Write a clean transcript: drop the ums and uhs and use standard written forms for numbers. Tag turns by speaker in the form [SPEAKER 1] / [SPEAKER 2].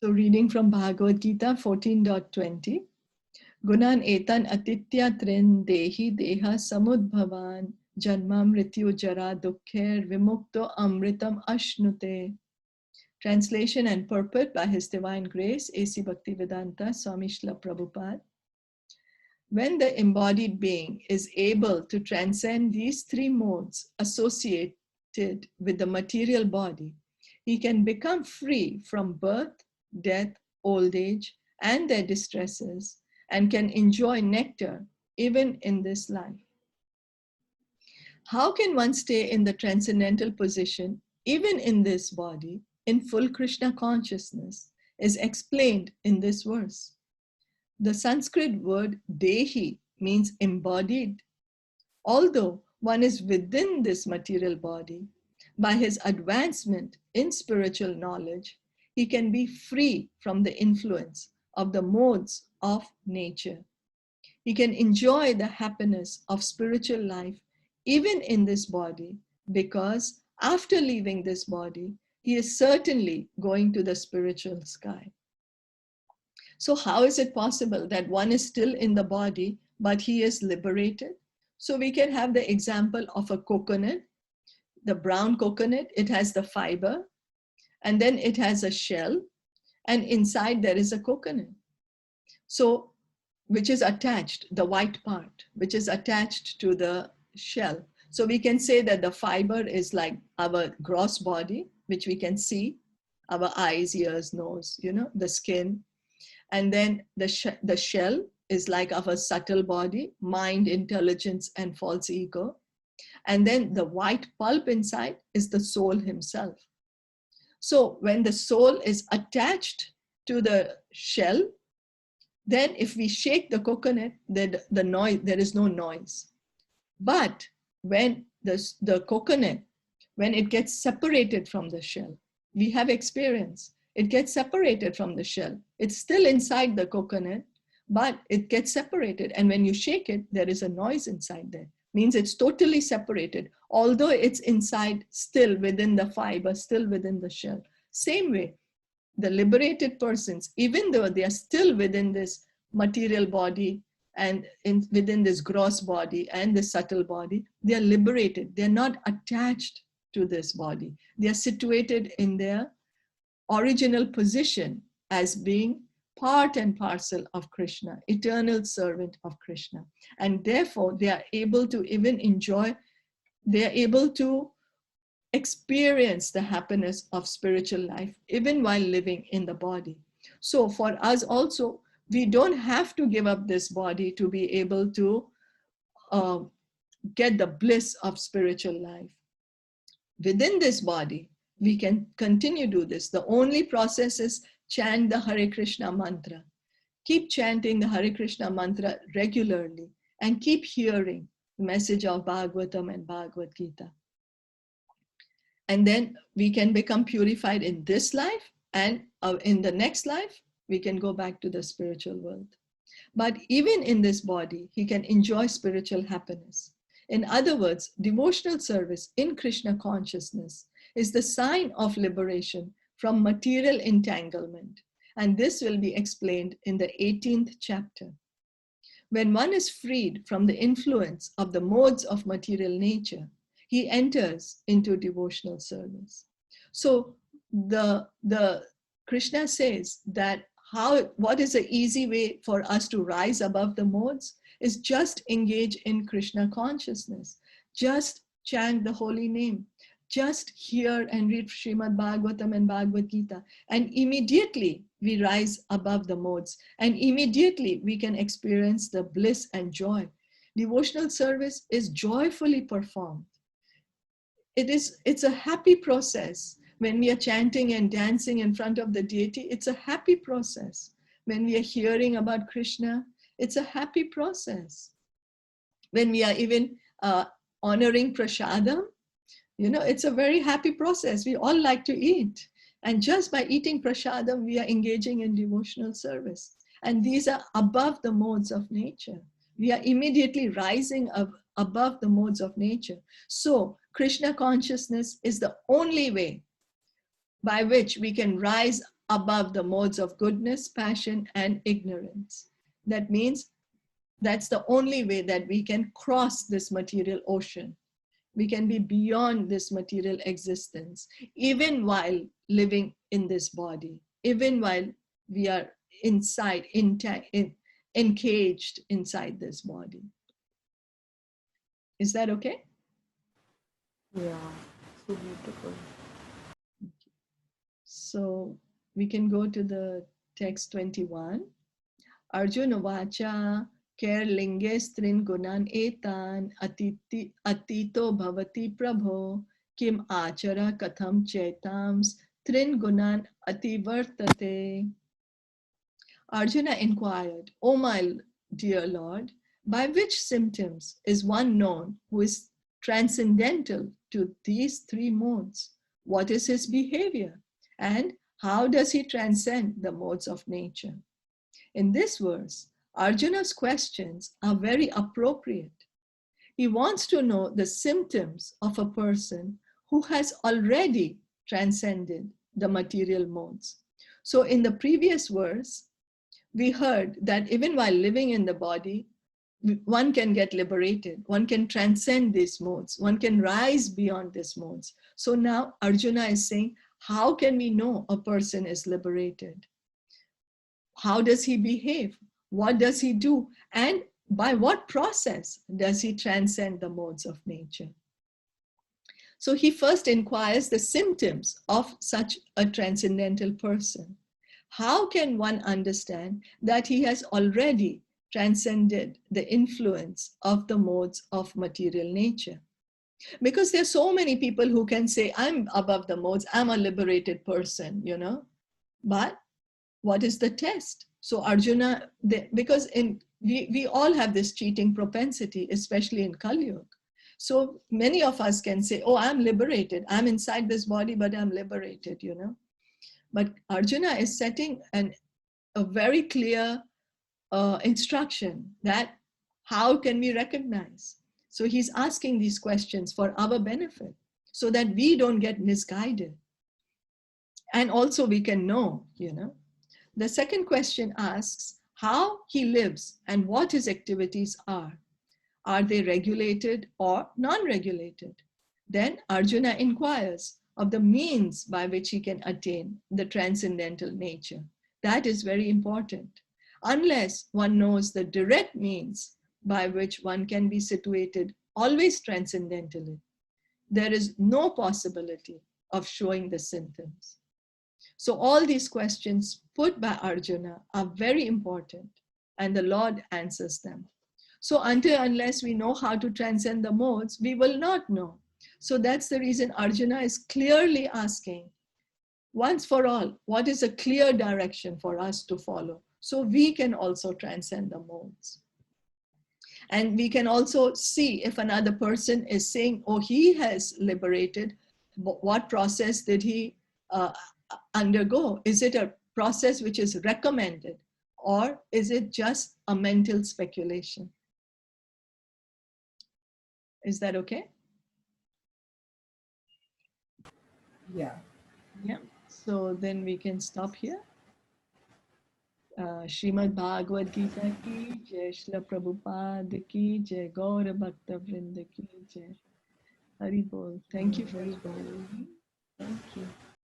[SPEAKER 1] So reading from Bhagavad Gita 14.20. Gunan etan atitya trin dehi deha samudbhavan janma mrityu jara dukkher vimukto amritam ashnute. Translation and purport by His Divine Grace, A.C. Bhaktivedanta Swami Srila Prabhupada. When the embodied being is able to transcend these three modes associated with the material body, he can become free from birth, death, old age, and their distresses, and can enjoy nectar even in this life. How can one stay in the transcendental position, even in this body, in full Krishna consciousness, is explained in this verse. The Sanskrit word dehi means embodied. Although one is within this material body, by his advancement in spiritual knowledge, he can be free from the influence of the modes of nature. He can enjoy the happiness of spiritual life even in this body, because after leaving this body, he is certainly going to the spiritual sky. So how is it possible that one is still in the body, but he is liberated? So we can have the example of a coconut, the brown coconut. It has the fiber, and then it has a shell, and inside there is a coconut. So, which is attached, the white part, which is attached to the shell. So we can say that the fiber is like our gross body, which we can see, our eyes, ears, nose, the skin. And then the shell is like our subtle body, mind, intelligence, and false ego. And then the white pulp inside is the soul himself. So when the soul is attached to the shell, then if we shake the coconut, there is no noise. But when the coconut, when it gets separated from the shell, we have experience. It gets separated from the shell. It's still inside the coconut, but it gets separated. And when you shake it, there is a noise inside there. Means it's totally separated, although it's inside, still within the fiber, still within the shell. Same way, the liberated persons, even though they are still within this material body and within this gross body and the subtle body, they are liberated. They're not attached to this body. They are situated in their original position as being part and parcel of Krishna, eternal servant of Krishna. And therefore, they are able to even enjoy, they are able to experience the happiness of spiritual life, even while living in the body. So for us also, we don't have to give up this body to be able to get the bliss of spiritual life. Within this body, we can continue to do this. The only process is chant the Hare Krishna mantra. Keep chanting the Hare Krishna mantra regularly and keep hearing the message of Bhagavatam and Bhagavad Gita. And then we can become purified in this life, and in the next life, we can go back to the spiritual world. But even in this body, he can enjoy spiritual happiness. In other words, devotional service in Krishna consciousness is the sign of liberation from material entanglement. And this will be explained in the 18th chapter. When one is freed from the influence of the modes of material nature, he enters into devotional service. So the Krishna says that what is the easy way for us to rise above the modes is just engage in Krishna consciousness. Just chant the holy name. Just hear and read Srimad Bhagavatam and Bhagavad Gita. And immediately we rise above the modes. And immediately we can experience the bliss and joy. Devotional service is joyfully performed. It's a happy process. When we are chanting and dancing in front of the deity, it's a happy process. When we are hearing about Krishna, it's a happy process. When we are even honoring prasadam, it's a very happy process. We all like to eat. And just by eating prasadam, we are engaging in devotional service. And these are above the modes of nature. We are immediately rising above the modes of nature. So Krishna consciousness is the only way by which we can rise above the modes of goodness, passion, and ignorance. That means that's the only way that we can cross this material ocean. We can be beyond this material existence, even while living in this body, even while we are inside, encaged inside this body. Is that okay?
[SPEAKER 2] Yeah, so beautiful.
[SPEAKER 1] So we can go to the text 21. Arjuna vacha ker linge strin gunan etan atito bhavati prabho kim achara katham chaitams trin gunan ativartate. Arjuna inquired, O my dear Lord, by which symptoms is one known who is transcendental to these three modes? What is his behavior? And how does he transcend the modes of nature? In this verse, Arjuna's questions are very appropriate. He wants to know the symptoms of a person who has already transcended the material modes. So in the previous verse, we heard that even while living in the body, one can get liberated, one can transcend these modes, one can rise beyond these modes. So now Arjuna is saying, how can we know a person is liberated? How does he behave? What does he do? And by what process does he transcend the modes of nature? So he first inquires the symptoms of such a transcendental person. How can one understand that he has already transcended the influence of the modes of material nature? Because there are so many people who can say, I'm above the modes, I'm a liberated person, you know. But what is the test? So Arjuna, because we all have this cheating propensity, especially in Kali Yuga. So many of us can say, oh, I'm liberated. I'm inside this body, but I'm liberated, you know. But Arjuna is setting a very clear instruction that how can we recognize? So he's asking these questions for our benefit so that we don't get misguided. And also we can know, you know. The second question asks how he lives and what his activities are. Are they regulated or non-regulated? Then Arjuna inquires of the means by which he can attain the transcendental nature. That is very important. Unless one knows the direct means by which one can be situated always transcendentally, there is no possibility of showing the symptoms. So all these questions put by Arjuna are very important, and the Lord answers them. So unless we know how to transcend the modes, we will not know. So that's the reason Arjuna is clearly asking, once for all, what is a clear direction for us to follow? So we can also transcend the modes. And we can also see if another person is saying, oh, he has liberated, what process did he undergo? Is it a process which is recommended, or is it just a mental speculation? Is that okay?
[SPEAKER 2] Yeah.
[SPEAKER 1] Yeah. So then we can stop here. Srimad Bhagavad Gita ki jai, Srila Prabhupada ki jai, Gaura Bhakta Vrinda ki jai. Hari Bol. Thank you for
[SPEAKER 2] Very
[SPEAKER 1] joining
[SPEAKER 2] good.
[SPEAKER 1] me.
[SPEAKER 2] Thank you.